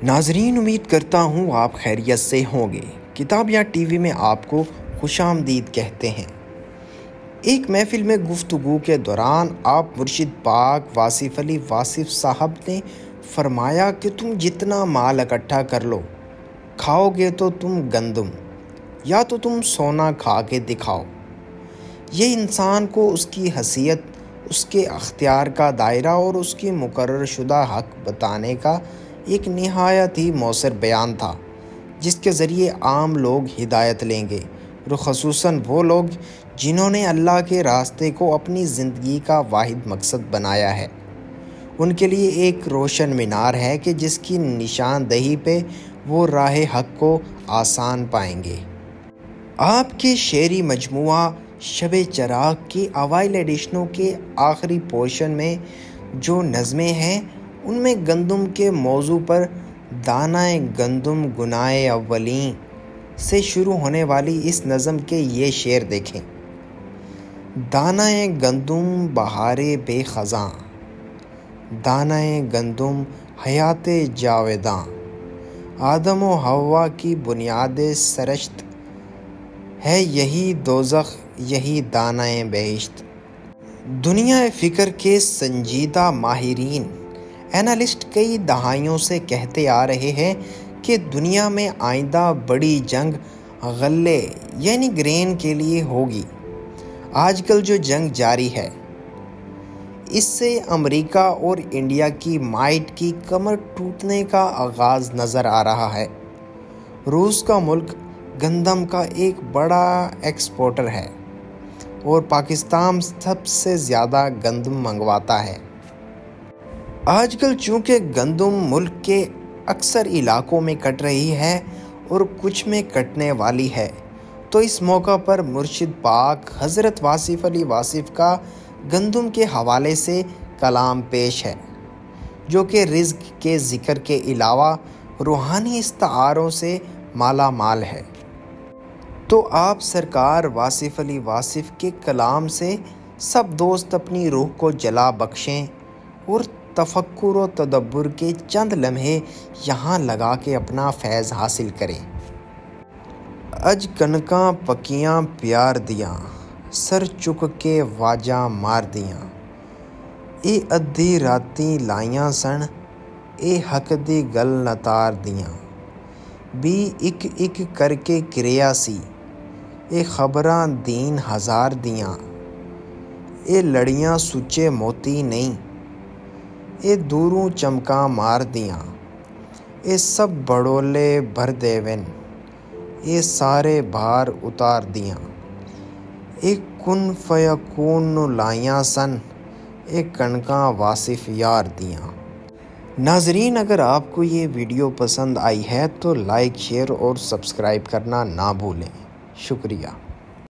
ناظرین، امید کرتا ہوں آپ خیریت سے ہوں گے۔ کتاب یا ٹی وی میں آپ کو خوش آمدید کہتے ہیں۔ ایک محفل میں گفتگو کے دوران آپ مرشد پاک واصف علی واصف صاحب نے فرمایا کہ تم جتنا مال اکٹھا کر لو، کھاؤ گے تو تم گندم، یا تو تم سونا کھا کے دکھاؤ۔ یہ انسان کو اس کی حیثیت، اس کے اختیار کا دائرہ اور اس کی مقرر شدہ حق بتانے کا ایک نہایت ہی مؤثر بیان تھا، جس کے ذریعے عام لوگ ہدایت لیں گے، خصوصاً وہ لوگ جنہوں نے اللہ کے راستے کو اپنی زندگی کا واحد مقصد بنایا ہے۔ ان کے لیے ایک روشن مینار ہے کہ جس کی نشاندہی پہ وہ راہ حق کو آسان پائیں گے۔ آپ کے شعری مجموعہ شب چراغ کے اوائل ایڈیشنوں کے آخری پورشن میں جو نظمیں ہیں، ان میں گندم کے موضوع پر دانہ گندم گناہ اولیں سے شروع ہونے والی اس نظم کے یہ شعر دیکھیں۔ دانہ گندم بہار بے خزاں، دانہ گندم حیات جاوداں، آدم و حوا کی بنیاد سرشت ہے یہی دوزخ، یہی دانہ بہشت۔ دنیا فکر کے سنجیدہ ماہرین، اینالسٹ کئی دہائیوں سے کہتے آ رہے ہیں کہ دنیا میں آئندہ بڑی جنگ غلے یعنی گرین کے لیے ہوگی۔ آج کل جو جنگ جاری ہے، اس سے امریکہ اور انڈیا کی مائٹ کی کمر ٹوٹنے کا آغاز نظر آ رہا ہے۔ روس کا ملک گندم کا ایک بڑا ایکسپورٹر ہے اور پاکستان سب سے زیادہ گندم منگواتا ہے۔ آج کل چونکہ گندم ملک کے اکثر علاقوں میں کٹ رہی ہے اور کچھ میں کٹنے والی ہے، تو اس موقع پر مرشد پاک حضرت واصف علی واصف کا گندم کے حوالے سے کلام پیش ہے، جو کہ رزق کے ذکر کے علاوہ روحانی استعاروں سے مالا مال ہے۔ تو آپ سرکار واصف علی واصف کے کلام سے سب دوست اپنی روح کو جلا بخشیں اور تفکر و تدبر کے چند لمحے یہاں لگا کے اپنا فیض حاصل کریں۔ اج کنکاں پکیاں پیار دیاں، سر چک کے واجاں مار دیاں، اے ادھی راتیں لائیاں سن، اے حق دی گل نتار دیاں، بھی ایک ایک کر کے کریا سی، اے خبراں دین ہزار دیاں، اے لڑیاں سچے موتی نہیں، اے دوروں چمکاں مار دیاں، اے سب بڑولے بھر دیون، اے سارے بھار اتار دیاں، اے کن فیکون نو لائیاں سن، اے کنکاں واصف یار دیاں۔ ناظرین، اگر آپ کو یہ ویڈیو پسند آئی ہے تو لائک، شیئر اور سبسکرائب کرنا نہ بھولیں۔ شکریہ۔